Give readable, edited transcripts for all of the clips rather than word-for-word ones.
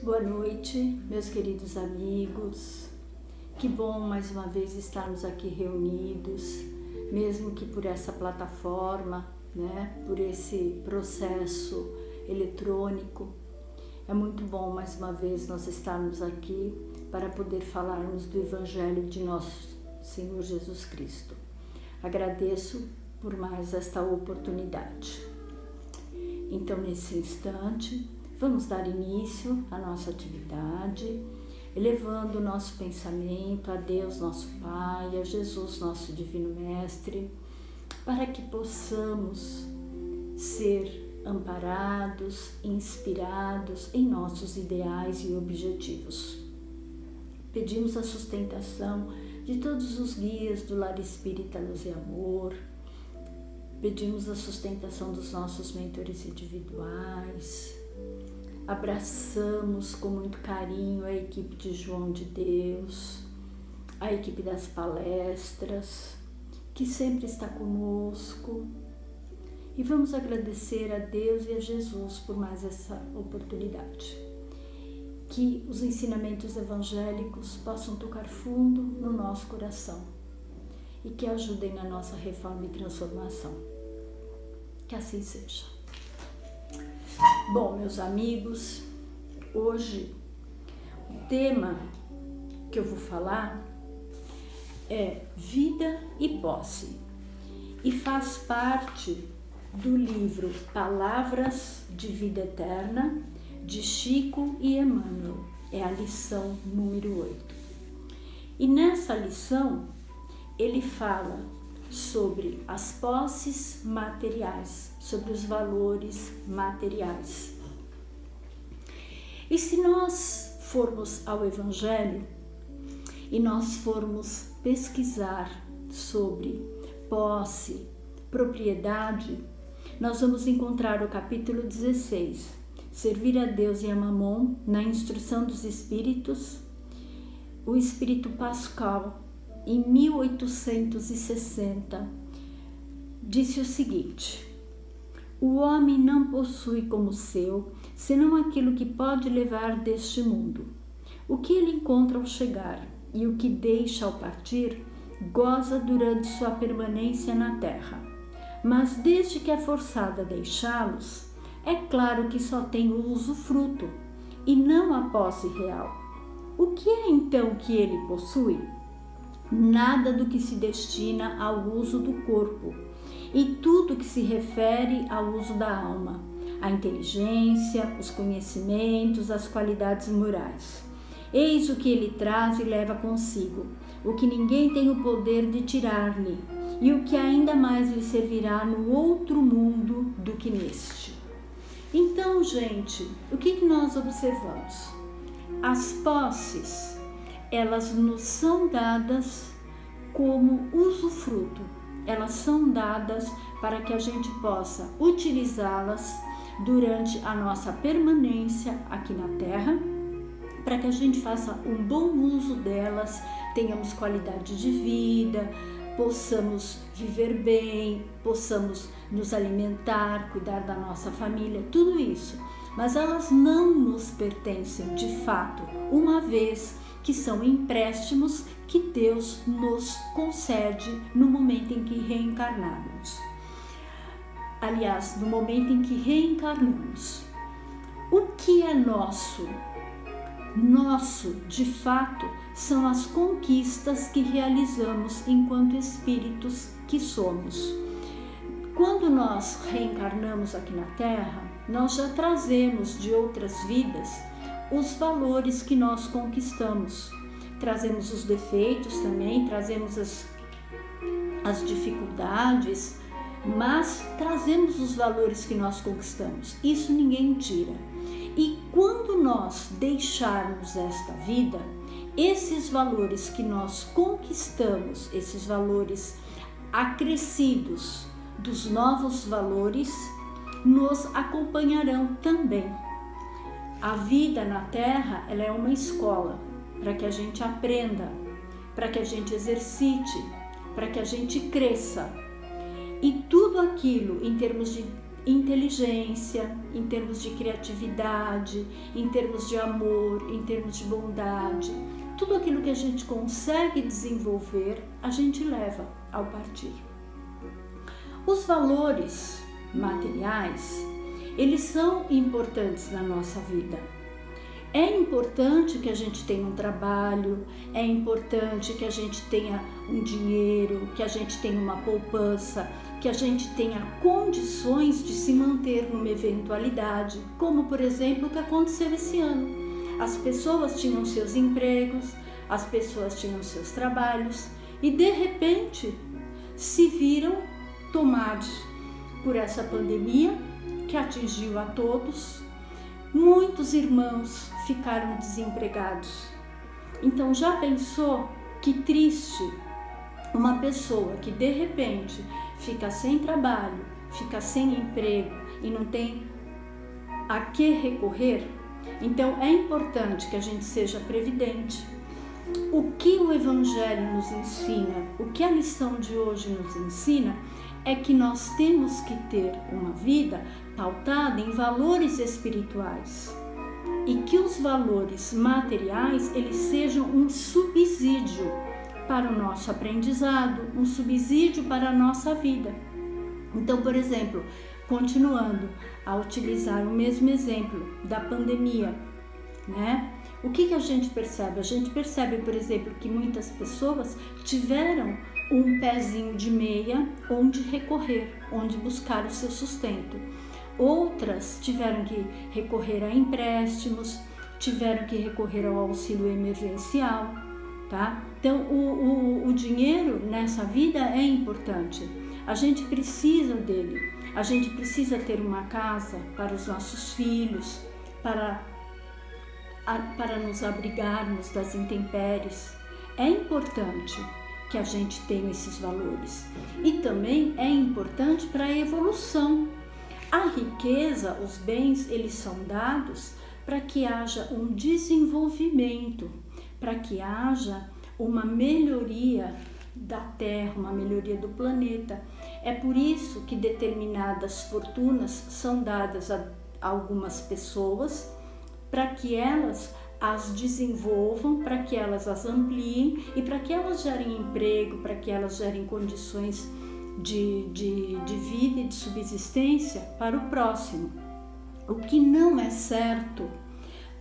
Boa noite, meus queridos amigos. Que bom mais uma vez estarmos aqui reunidos, mesmo que por essa plataforma, por esse processo eletrônico. É muito bom mais uma vez nós estarmos aqui para poder falarmos do Evangelho de nosso Senhor Jesus Cristo. Agradeço por mais esta oportunidade. Então, nesse instante, vamos dar início à nossa atividade, elevando o nosso pensamento a Deus, nosso Pai, a Jesus, nosso Divino Mestre, para que possamos ser amparados, inspirados em nossos ideais e objetivos. Pedimos a sustentação de todos os guias do Lar Espírita Luz e Amor, pedimos a sustentação dos nossos mentores individuais, abraçamos com muito carinho a equipe de João de Deus, a equipe das palestras, que sempre está conosco, e vamos agradecer a Deus e a Jesus por mais essa oportunidade. Que os ensinamentos evangélicos possam tocar fundo no nosso coração e que ajudem na nossa reforma e transformação. Que assim seja. Bom, meus amigos, hoje o tema que eu vou falar é vida e posse e faz parte do livro Palavras de Vida Eterna de Chico e Emmanuel. É a lição número 8. E nessa lição ele fala sobre as posses materiais, sobre os valores materiais. E se nós formos ao Evangelho e nós formos pesquisar sobre posse, propriedade, nós vamos encontrar o capítulo 16, Servir a Deus e a Mamon, na Instrução dos Espíritos, o Espírito Pascal, em 1860, disse o seguinte: o homem não possui como seu, senão aquilo que pode levar deste mundo. O que ele encontra ao chegar e o que deixa ao partir, goza durante sua permanência na terra. Mas desde que é forçado a deixá-los, é claro que só tem o usufruto e não a posse real. O que é então que ele possui? Nada do que se destina ao uso do corpo e tudo que se refere ao uso da alma, a inteligência, os conhecimentos, as qualidades morais. Eis o que ele traz e leva consigo, o que ninguém tem o poder de tirar-lhe e o que ainda mais lhe servirá no outro mundo do que neste. Então, gente, o que nós observamos? As posses, elas nos são dadas como usufruto, elas são dadas para que a gente possa utilizá-las durante a nossa permanência aqui na Terra, para que a gente faça um bom uso delas, tenhamos qualidade de vida, possamos viver bem, possamos nos alimentar, cuidar da nossa família, tudo isso. Mas elas não nos pertencem de fato, uma vez que são empréstimos que Deus nos concede no momento em que reencarnamos. Aliás, no momento em que reencarnamos. O que é nosso? Nosso, de fato, são as conquistas que realizamos enquanto espíritos que somos. Quando nós reencarnamos aqui na Terra, nós já trazemos de outras vidas os valores que nós conquistamos. Trazemos os defeitos também, trazemos as dificuldades, mas trazemos os valores que nós conquistamos. Isso ninguém tira. E quando nós deixarmos esta vida, esses valores que nós conquistamos, esses valores acrescidos dos novos valores, nos acompanharão também. A vida na Terra, ela é uma escola para que a gente aprenda, para que a gente exercite, para que a gente cresça. E tudo aquilo em termos de inteligência, em termos de criatividade, em termos de amor, em termos de bondade. Tudo aquilo que a gente consegue desenvolver, a gente leva ao partir. Os valores materiais, eles são importantes na nossa vida. É importante que a gente tenha um trabalho, é importante que a gente tenha um dinheiro, que a gente tenha uma poupança, que a gente tenha condições de se manter numa eventualidade, como por exemplo o que aconteceu esse ano. As pessoas tinham seus empregos, as pessoas tinham seus trabalhos e de repente se viram tomados por essa pandemia que atingiu a todos. Muitos irmãos ficaram desempregados. Então já pensou que triste uma pessoa que de repente fica sem trabalho, fica sem emprego e não tem a que recorrer? Então é importante que a gente seja previdente. O que o Evangelho nos ensina, o que a lição de hoje nos ensina, é que nós temos que ter uma vida pautada em valores espirituais e que os valores materiais eles sejam um subsídio para o nosso aprendizado, um subsídio para a nossa vida. Então, por exemplo, continuando a utilizar o mesmo exemplo da pandemia, né? O que a gente percebe? A gente percebe, por exemplo, que muitas pessoas tiveram um pezinho de meia onde recorrer, onde buscar o seu sustento. Outras tiveram que recorrer a empréstimos, tiveram que recorrer ao auxílio emergencial, tá? Então, o dinheiro nessa vida é importante. A gente precisa dele. A gente precisa ter uma casa para os nossos filhos, para nos abrigarmos das intempéries. É importante que a gente tenha esses valores. E também é importante para a evolução. A riqueza, os bens, eles são dados para que haja um desenvolvimento, para que haja uma melhoria da Terra, uma melhoria do planeta. É por isso que determinadas fortunas são dadas a algumas pessoas, para que elas as desenvolvam, para que elas as ampliem e para que elas gerem emprego, para que elas gerem condições de vida e de subsistência para o próximo. O que não é certo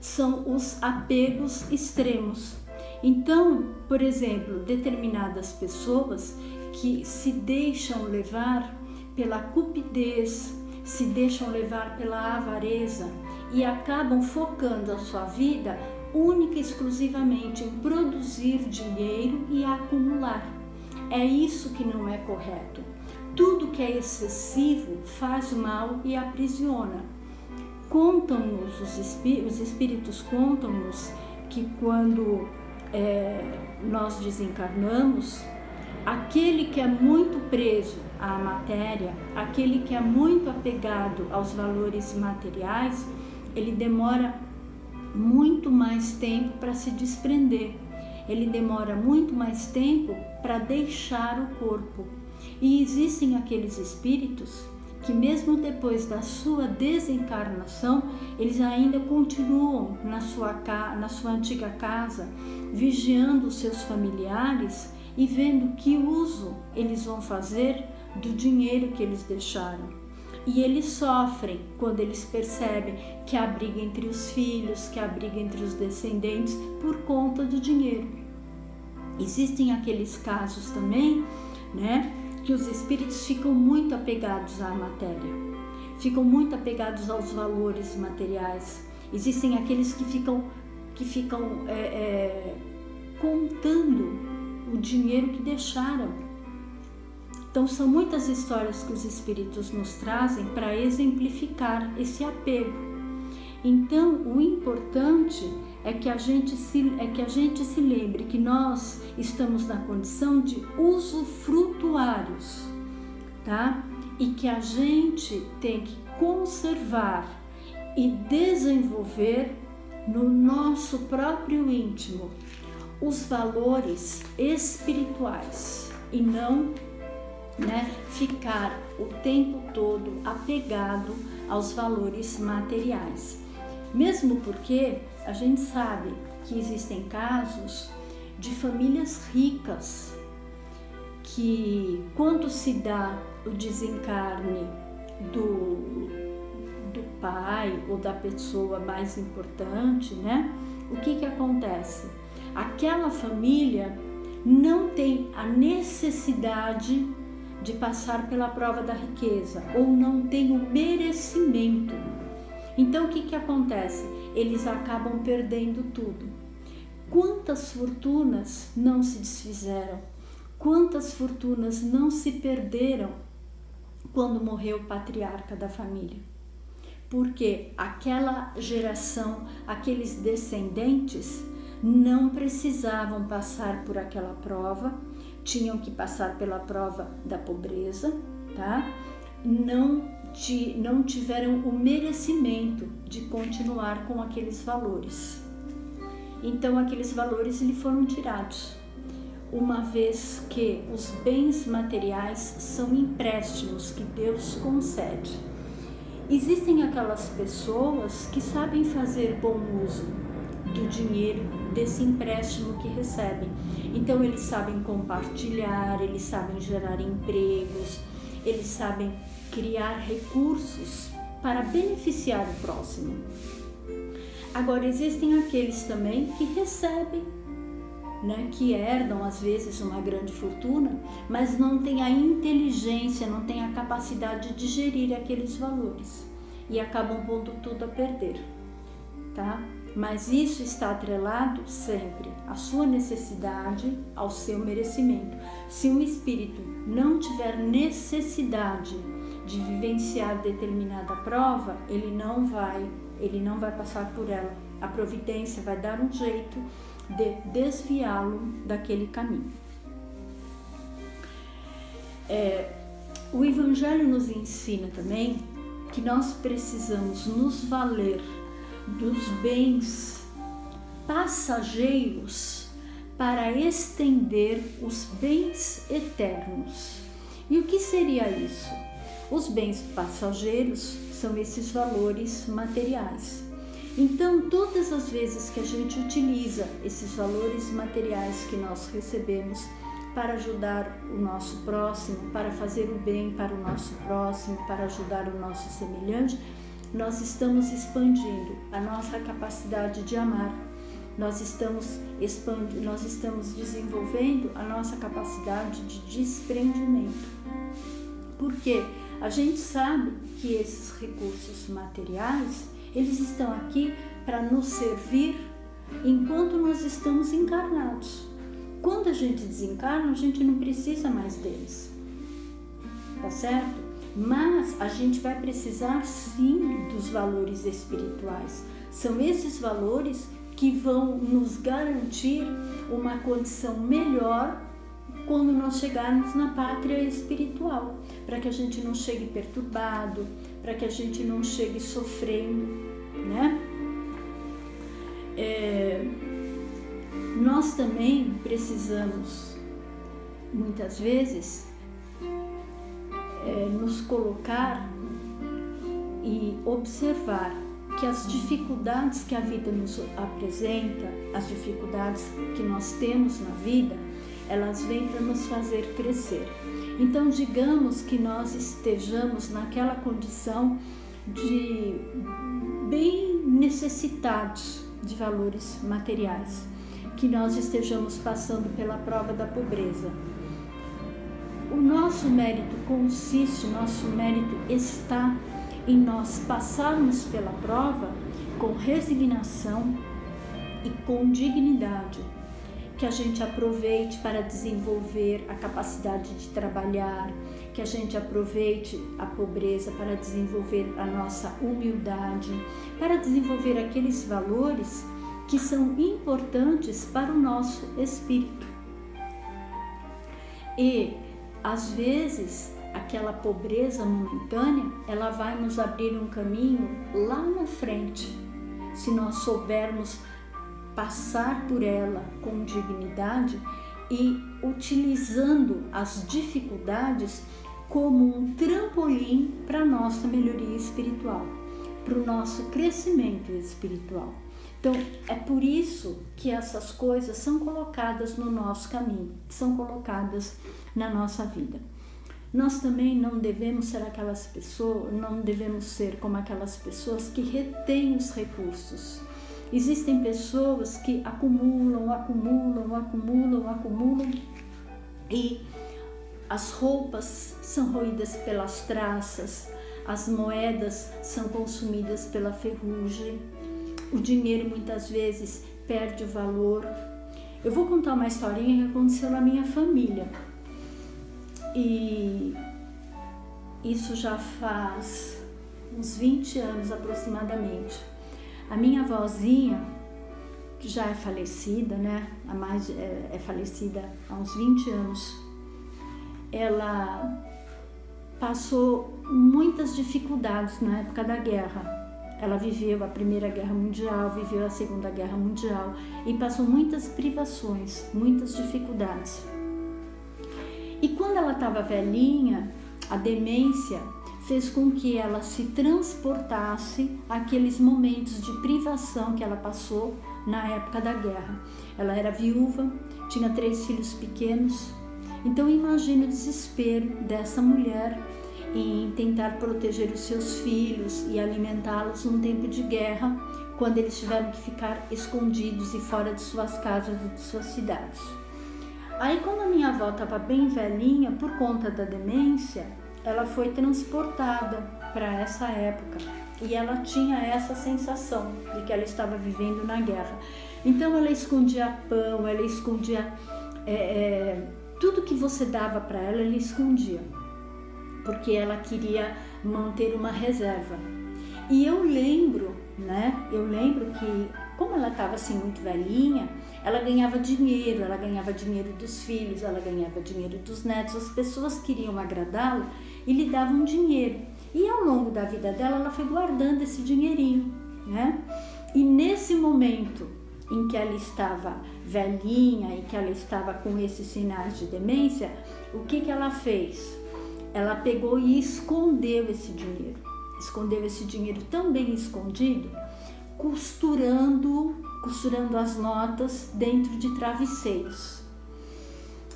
são os apegos extremos. Então, por exemplo, determinadas pessoas que se deixam levar pela cupidez, se deixam levar pela avareza e acabam focando a sua vida única e exclusivamente em produzir dinheiro e acumular. É isso que não é correto. Tudo que é excessivo faz mal e aprisiona. Contam-nos, os espíritos contam-nos que quando nós desencarnamos, aquele que é muito preso à matéria, aquele que é muito apegado aos valores materiais, ele demora muito mais tempo para se desprender, ele demora muito mais tempo para deixar o corpo. E existem aqueles espíritos que mesmo depois da sua desencarnação, eles ainda continuam na sua antiga casa, vigiando os seus familiares e vendo que uso eles vão fazer do dinheiro que eles deixaram. E eles sofrem quando eles percebem que há briga entre os filhos, que há briga entre os descendentes por conta do dinheiro. Existem aqueles casos também, né, que os espíritos ficam muito apegados à matéria, ficam muito apegados aos valores materiais. Existem aqueles que ficam contando o dinheiro que deixaram. Então são muitas histórias que os espíritos nos trazem para exemplificar esse apego. Então o importante é que a gente se lembre que nós estamos na condição de usufrutuários, tá? E que a gente tem que conservar e desenvolver no nosso próprio íntimo os valores espirituais e não né, ficar o tempo todo apegado aos valores materiais. Mesmo porque a gente sabe que existem casos de famílias ricas que, quando se dá o desencarne do pai ou da pessoa mais importante, né, o que acontece? Aquela família não tem a necessidade de passar pela prova da riqueza, ou não tem o merecimento. Então o que acontece? Eles acabam perdendo tudo. Quantas fortunas não se desfizeram? Quantas fortunas não se perderam quando morreu o patriarca da família? Porque aquela geração, aqueles descendentes, não precisavam passar por aquela prova, tinham que passar pela prova da pobreza, tá? Não tiveram o merecimento de continuar com aqueles valores. Então aqueles valores lhe foram tirados, uma vez que os bens materiais são empréstimos que Deus concede. Existem aquelas pessoas que sabem fazer bom uso do dinheiro, desse empréstimo que recebem. Então eles sabem compartilhar, eles sabem gerar empregos, eles sabem criar recursos para beneficiar o próximo. Agora existem aqueles também que recebem, né, que herdam às vezes uma grande fortuna, mas não têm a inteligência, não têm a capacidade de gerir aqueles valores e acabam pondo tudo a perder, tá? Mas isso está atrelado sempre à sua necessidade, ao seu merecimento. Se um espírito não tiver necessidade de vivenciar determinada prova, ele não vai passar por ela. A providência vai dar um jeito de desviá-lo daquele caminho. O Evangelho nos ensina também que nós precisamos nos valer dos bens passageiros para estender os bens eternos. E o que seria isso? Os bens passageiros são esses valores materiais. Então, todas as vezes que a gente utiliza esses valores materiais que nós recebemos para ajudar o nosso próximo, para fazer o bem para o nosso próximo, para ajudar o nosso semelhante, nós estamos expandindo a nossa capacidade de amar, nós estamos desenvolvendo a nossa capacidade de desprendimento. Porque a gente sabe que esses recursos materiais, eles estão aqui para nos servir enquanto nós estamos encarnados. Quando a gente desencarna, a gente não precisa mais deles, tá certo? Mas a gente vai precisar sim dos valores espirituais. São esses valores que vão nos garantir uma condição melhor quando nós chegarmos na pátria espiritual, para que a gente não chegue perturbado, para que a gente não chegue sofrendo, né? Nós também precisamos, muitas vezes, nos colocar e observar que as dificuldades que a vida nos apresenta, as dificuldades que nós temos na vida, elas vêm para nos fazer crescer. Então, digamos que nós estejamos naquela condição de bem necessitados de valores materiais, que nós estejamos passando pela prova da pobreza. O nosso mérito consiste, nosso mérito está em nós passarmos pela prova com resignação e com dignidade, que a gente aproveite para desenvolver a capacidade de trabalhar, que a gente aproveite a pobreza para desenvolver a nossa humildade, para desenvolver aqueles valores que são importantes para o nosso espírito. E, às vezes, aquela pobreza momentânea, ela vai nos abrir um caminho lá na frente, se nós soubermos passar por ela com dignidade e utilizando as dificuldades como um trampolim para a nossa melhoria espiritual, para o nosso crescimento espiritual. Então, é por isso que essas coisas são colocadas no nosso caminho, são colocadas na nossa vida. Nós também não devemos ser aquelas pessoas, não devemos ser como aquelas pessoas que retêm os recursos. Existem pessoas que acumulam e as roupas são roídas pelas traças, as moedas são consumidas pela ferrugem, o dinheiro muitas vezes perde o valor. Eu vou contar uma historinha que aconteceu na minha família. E isso já faz uns 20 anos aproximadamente. A minha avózinha, que já é falecida, né? É falecida há uns 20 anos, ela passou muitas dificuldades na época da guerra. Ela viveu a Primeira Guerra Mundial, viveu a Segunda Guerra Mundial e passou muitas privações, muitas dificuldades. E quando ela estava velhinha, a demência fez com que ela se transportasse àqueles momentos de privação que ela passou na época da guerra. Ela era viúva, tinha 3 filhos pequenos. Então imagine o desespero dessa mulher em tentar proteger os seus filhos e alimentá-los num tempo de guerra, quando eles tiveram que ficar escondidos e fora de suas casas e de suas cidades. Aí, quando a minha avó estava bem velhinha, por conta da demência, ela foi transportada para essa época e ela tinha essa sensação de que ela estava vivendo na guerra. Então, ela escondia pão, ela escondia tudo que você dava para ela, ela escondia, porque ela queria manter uma reserva. E eu lembro que, como ela estava assim muito velhinha, ela ganhava dinheiro dos filhos, ela ganhava dinheiro dos netos, as pessoas queriam agradá-la e lhe davam dinheiro. E ao longo da vida dela, ela foi guardando esse dinheirinho, né? E nesse momento em que ela estava velhinha e que ela estava com esses sinais de demência, o que ela fez? Ela pegou e escondeu esse dinheiro tão bem escondido, costurando as notas dentro de travesseiros.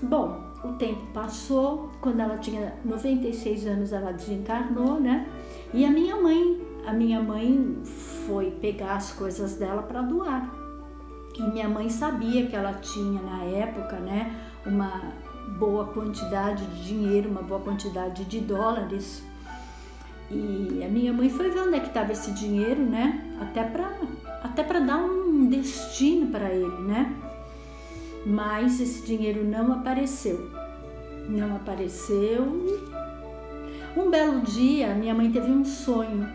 Bom, o tempo passou, quando ela tinha 96 anos ela desencarnou, né? E a minha mãe foi pegar as coisas dela para doar. E minha mãe sabia que ela tinha na época, né, uma boa quantidade de dinheiro, uma boa quantidade de dólares. E a minha mãe foi ver onde é que estava esse dinheiro, né? Até para dar um destino para ele, né? Mas esse dinheiro não apareceu. Um belo dia, minha mãe teve um sonho.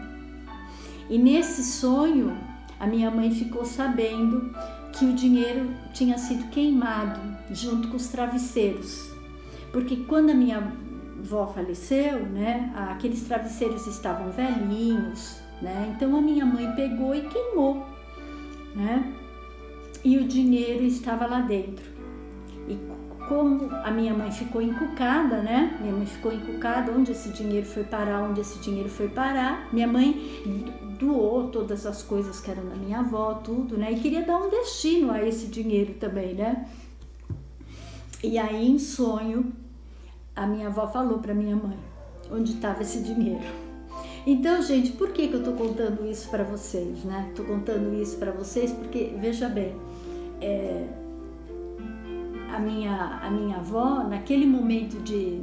E nesse sonho, a minha mãe ficou sabendo que o dinheiro tinha sido queimado junto com os travesseiros. Porque quando a minha avó faleceu, né, aqueles travesseiros estavam velhinhos, né? Então a minha mãe pegou e queimou, né? E o dinheiro estava lá dentro. E como a minha mãe ficou encucada, né? Minha mãe ficou encucada, onde esse dinheiro foi parar, minha mãe doou todas as coisas que eram da minha avó, tudo, né? E queria dar um destino a esse dinheiro também, né? E aí, em sonho, a minha avó falou para minha mãe onde estava esse dinheiro. Então, gente, por que eu tô contando isso para vocês, né? Tô contando isso para vocês porque, veja bem, a minha avó, naquele momento de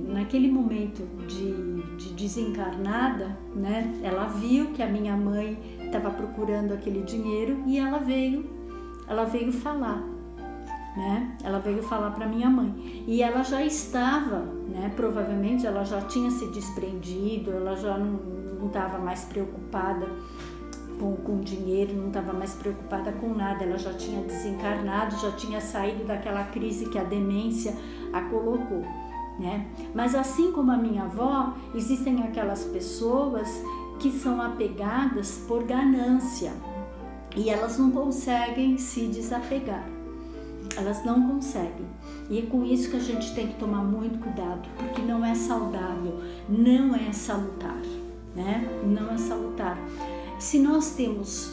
desencarnada, né? Ela viu que a minha mãe estava procurando aquele dinheiro e ela veio falar, né? Ela veio falar para minha mãe e ela já estava, né? Provavelmente ela já tinha se desprendido, ela já não estava mais preocupada com dinheiro, não estava mais preocupada com nada, ela já tinha desencarnado, já tinha saído daquela crise que a demência a colocou, né? Mas assim como a minha avó, existem aquelas pessoas que são apegadas por ganância e elas não conseguem se desapegar. Elas não conseguem. E é com isso que a gente tem que tomar muito cuidado, porque não é saudável, não é salutar, né? Não é salutar. Se nós temos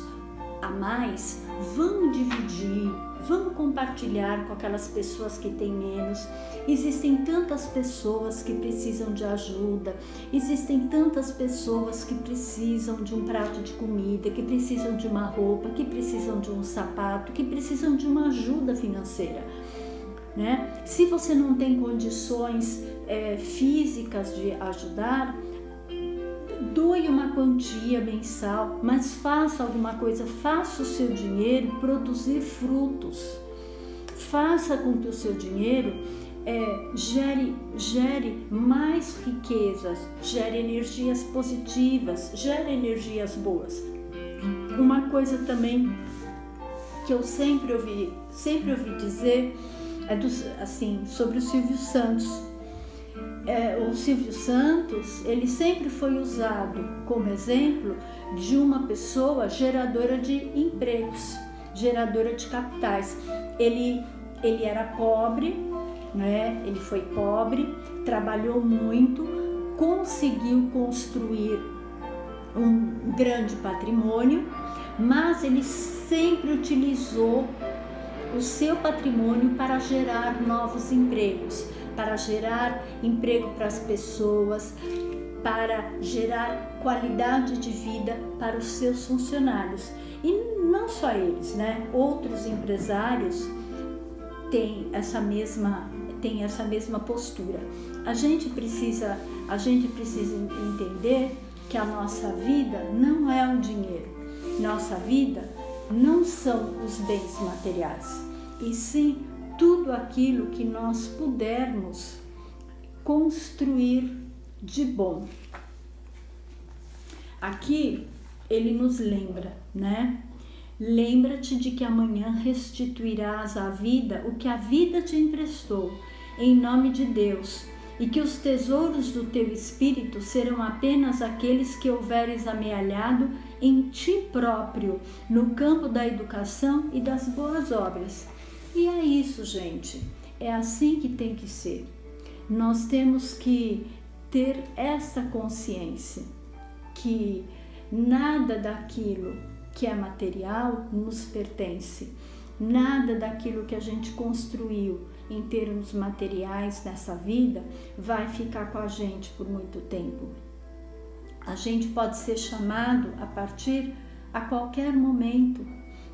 a mais, vamos dividir, vamos compartilhar com aquelas pessoas que têm menos. Existem tantas pessoas que precisam de ajuda, existem tantas pessoas que precisam de um prato de comida, que precisam de uma roupa, que precisam de um sapato, que precisam de uma ajuda financeira, né? Se você não tem condições físicas de ajudar, doe uma quantia mensal, mas faça alguma coisa, faça o seu dinheiro produzir frutos, faça com que o seu dinheiro gere mais riquezas, gere energias positivas, gere energias boas. Uma coisa também que eu sempre ouvi dizer assim, sobre o Silvio Santos. O Silvio Santos, ele sempre foi usado como exemplo de uma pessoa geradora de empregos, geradora de capitais. Ele era pobre, né? Ele foi pobre, trabalhou muito, conseguiu construir um grande patrimônio, mas ele sempre utilizou o seu patrimônio para gerar novos empregos, para gerar emprego para as pessoas, para gerar qualidade de vida para os seus funcionários. E não só eles, né? Outros empresários têm essa mesma postura. A gente precisa entender que a nossa vida não é o dinheiro. Nossa vida não são os bens materiais, e sim tudo aquilo que nós pudermos construir de bom. Aqui ele nos lembra, né? Lembra-te de que amanhã restituirás à vida o que a vida te emprestou, em nome de Deus, e que os tesouros do teu espírito serão apenas aqueles que houveres amealhado em ti próprio, no campo da educação e das boas obras. E é isso, gente, é assim que tem que ser. Nós temos que ter essa consciência que nada daquilo que é material nos pertence, nada daquilo que a gente construiu em termos materiais nessa vida vai ficar com a gente por muito tempo. A gente pode ser chamado a partir a qualquer momento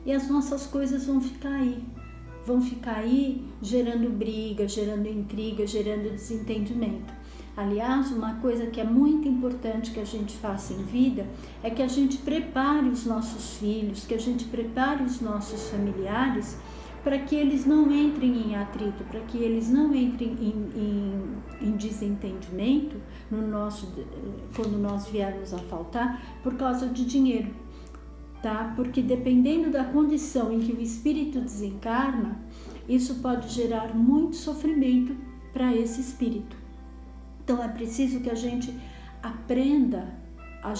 e as nossas coisas vão ficar aí gerando briga, gerando intriga, gerando desentendimento. Aliás, uma coisa que é muito importante que a gente faça em vida é que a gente prepare os nossos filhos, que a gente prepare os nossos familiares para que eles não entrem em atrito, para que eles não entrem em desentendimento quando nós viermos a faltar por causa de dinheiro, tá? Porque dependendo da condição em que o espírito desencarna, isso pode gerar muito sofrimento para esse espírito. Então é preciso que a gente aprenda a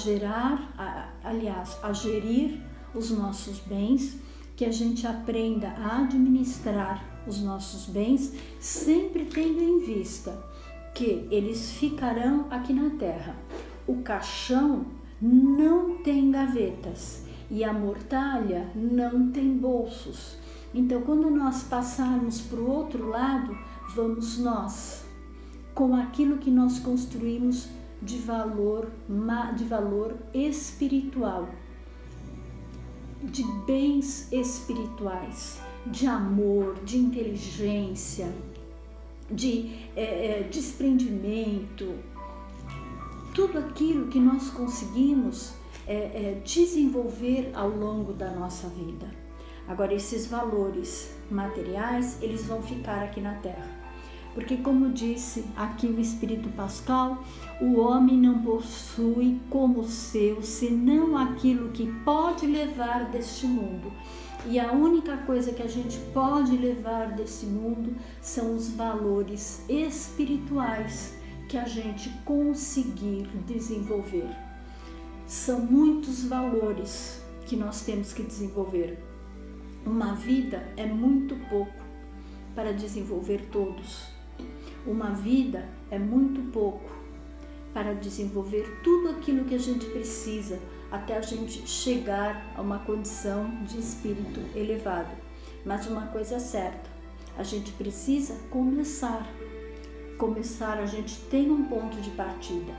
gerir os nossos bens, que a gente aprenda a administrar os nossos bens, sempre tendo em vista que eles ficarão aqui na Terra. O caixão não tem gavetas e a mortalha não tem bolsos. Então, quando nós passarmos para o outro lado, vamos nós, com aquilo que nós construímos de valor espiritual, de bens espirituais, de amor, de inteligência, de desprendimento, tudo aquilo que nós conseguimos desenvolver ao longo da nossa vida. Agora, esses valores materiais, eles vão ficar aqui na Terra. Porque, como disse aqui o Espírito Pascal, o homem não possui como seu senão aquilo que pode levar deste mundo. E a única coisa que a gente pode levar desse mundo são os valores espirituais que a gente conseguir desenvolver. São muitos valores que nós temos que desenvolver. Uma vida é muito pouco. para desenvolver todos. Uma vida é muito pouco para desenvolver tudo aquilo que a gente precisa até a gente chegar a uma condição de espírito elevado. Mas uma coisa é certa, a gente precisa começar. A gente tem um ponto de partida.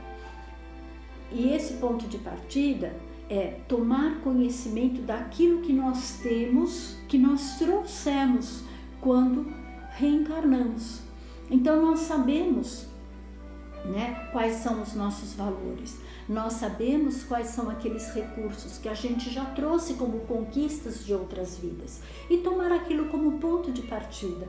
E esse ponto de partida é tomar conhecimento daquilo que nós temos, que nós trouxemos quando reencarnamos. Então nós sabemos, né, quais são os nossos valores. Nós sabemos quais são aqueles recursos que a gente já trouxe como conquistas de outras vidas e tomar aquilo como ponto de partida,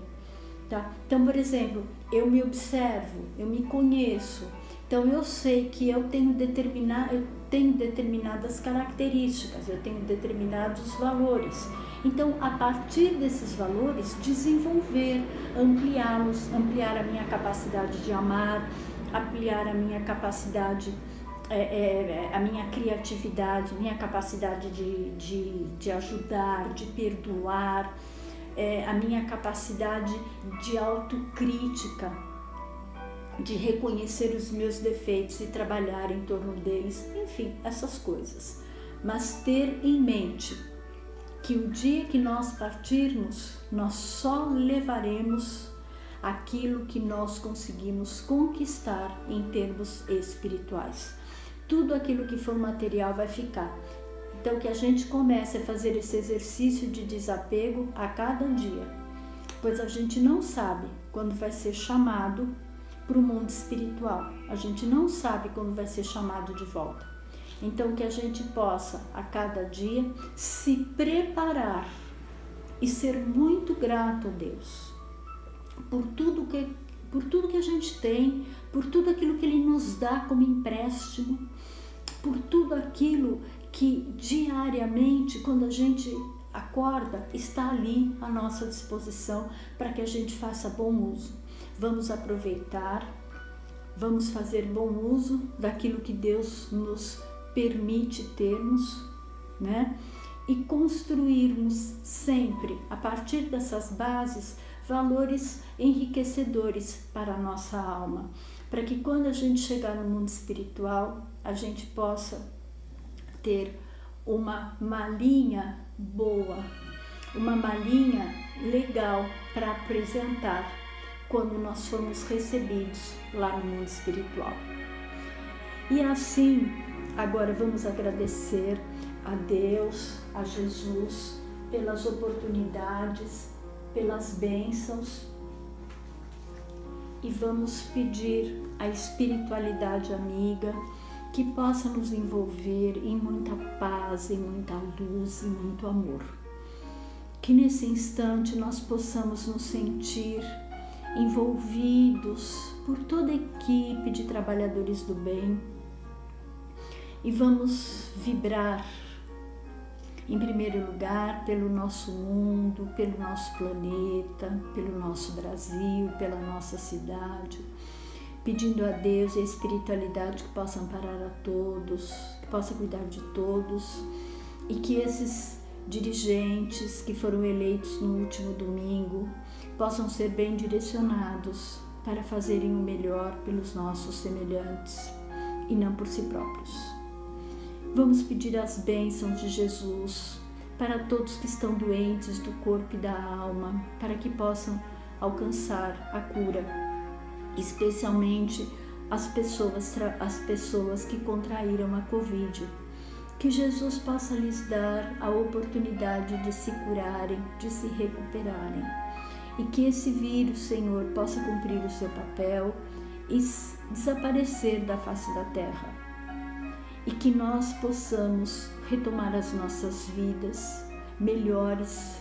tá? Então, por exemplo, eu me observo, eu me conheço, então eu sei que eu tenho determinadas características, eu tenho determinados valores. Então, a partir desses valores, desenvolver, ampliá-los, ampliar a minha capacidade de amar, ampliar a minha capacidade, a minha criatividade, minha capacidade de ajudar, de perdoar, a minha capacidade de autocrítica, de reconhecer os meus defeitos e trabalhar em torno deles, enfim, essas coisas. Mas ter em mente que o dia que nós partirmos, nós só levaremos aquilo que nós conseguimos conquistar em termos espirituais. Tudo aquilo que for material vai ficar. Então, que a gente comece a fazer esse exercício de desapego a cada dia, pois a gente não sabe quando vai ser chamado para o mundo espiritual. A gente não sabe quando vai ser chamado de volta. Então, que a gente possa, a cada dia, se preparar e ser muito grato a Deus por tudo que a gente tem, por tudo aquilo que Ele nos dá como empréstimo, por tudo aquilo que diariamente, quando a gente acorda, está ali à nossa disposição para que a gente faça bom uso. Vamos aproveitar, vamos fazer bom uso daquilo que Deus nos permite termos, né? E construirmos sempre, a partir dessas bases, valores enriquecedores para a nossa alma, para que quando a gente chegar no mundo espiritual, a gente possa ter uma malinha boa, uma malinha legal para apresentar quando nós formos recebidos lá no mundo espiritual. E assim, agora vamos agradecer a Deus, a Jesus, pelas oportunidades, pelas bênçãos, e vamos pedir à espiritualidade amiga que possa nos envolver em muita paz, em muita luz, em muito amor. Que nesse instante nós possamos nos sentir envolvidos por toda a equipe de trabalhadores do bem e vamos vibrar, em primeiro lugar, pelo nosso mundo, pelo nosso planeta, pelo nosso Brasil, pela nossa cidade, pedindo a Deus e a espiritualidade que possa amparar a todos, que possa cuidar de todos e que esses dirigentes que foram eleitos no último domingo possam ser bem direcionados para fazerem o melhor pelos nossos semelhantes e não por si próprios. Vamos pedir as bênçãos de Jesus para todos que estão doentes do corpo e da alma, para que possam alcançar a cura, especialmente as pessoas que contraíram a Covid. Que Jesus possa lhes dar a oportunidade de se curarem, de se recuperarem. E que esse vírus, Senhor, possa cumprir o seu papel e desaparecer da face da terra. E que nós possamos retomar as nossas vidas melhores,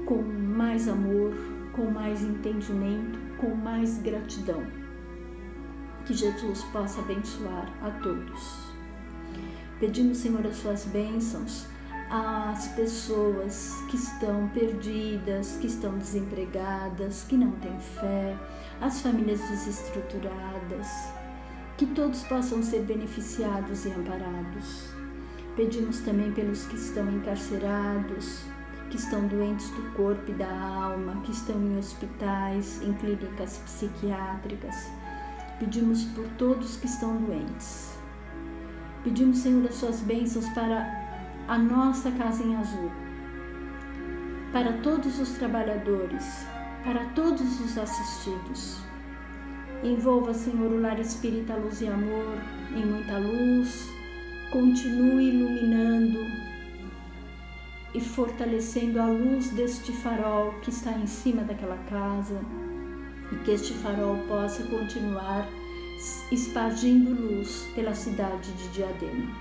com mais amor, com mais entendimento, com mais gratidão. Que Jesus possa abençoar a todos. Pedimos, Senhor, as suas bênçãos às pessoas que estão perdidas, que estão desempregadas, que não têm fé, às famílias desestruturadas, que todos possam ser beneficiados e amparados. Pedimos também pelos que estão encarcerados, que estão doentes do corpo e da alma, que estão em hospitais, em clínicas psiquiátricas. Pedimos por todos que estão doentes. Pedimos, Senhor, as suas bênçãos para a nossa Casinha Azul, para todos os trabalhadores, para todos os assistidos. Envolva, Senhor, o Lar Espírita Luz e Amor em muita luz. Continue iluminando e fortalecendo a luz deste farol que está em cima daquela casa, e que este farol possa continuar espargindo luz pela cidade de Diadema.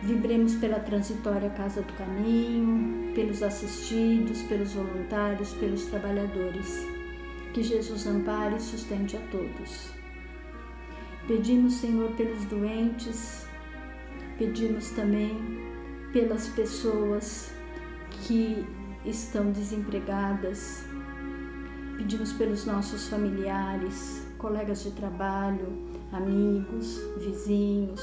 Vibremos pela transitória Casa do Caminho, pelos assistidos, pelos voluntários, pelos trabalhadores. Que Jesus ampare e sustente a todos. Pedimos, Senhor, pelos doentes, pedimos também pelas pessoas que estão desempregadas, pedimos pelos nossos familiares, colegas de trabalho, amigos, vizinhos,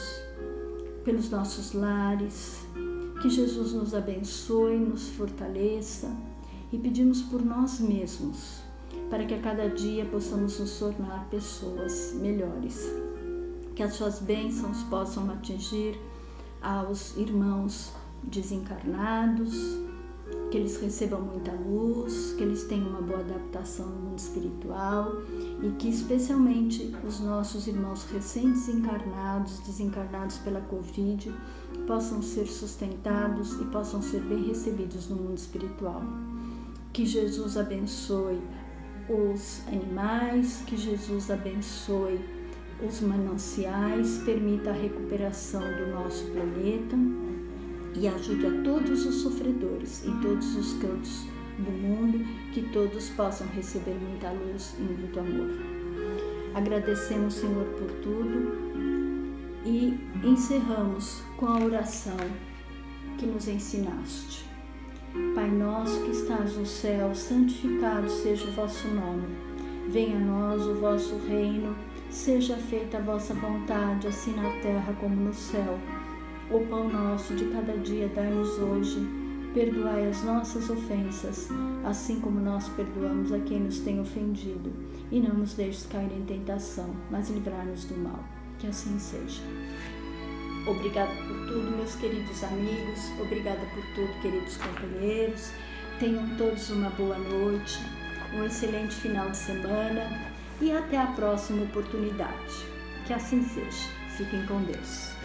pelos nossos lares. Que Jesus nos abençoe, nos fortaleça, e pedimos por nós mesmos, para que a cada dia possamos nos tornar pessoas melhores. Que as suas bênçãos possam atingir aos irmãos desencarnados, que eles recebam muita luz, que eles tenham uma boa adaptação no mundo espiritual, e que especialmente os nossos irmãos recém-desencarnados, desencarnados pela Covid, possam ser sustentados e possam ser bem recebidos no mundo espiritual. Que Jesus abençoe os animais, que Jesus abençoe os mananciais, permita a recuperação do nosso planeta e ajude a todos os sofredores em todos os cantos do mundo, que todos possam receber muita luz e muito amor. Agradecemos, Senhor, por tudo e encerramos com a oração que nos ensinaste. Pai nosso que estás no céu, santificado seja o vosso nome. Venha a nós o vosso reino, seja feita a vossa vontade, assim na terra como no céu. O pão nosso de cada dia dai-nos hoje. Perdoai as nossas ofensas, assim como nós perdoamos a quem nos tem ofendido. E não nos deixes cair em tentação, mas livrai-nos do mal. Que assim seja. Obrigada por tudo, meus queridos amigos. Obrigada por tudo, queridos companheiros. Tenham todos uma boa noite, um excelente final de semana e até a próxima oportunidade. Que assim seja. Fiquem com Deus.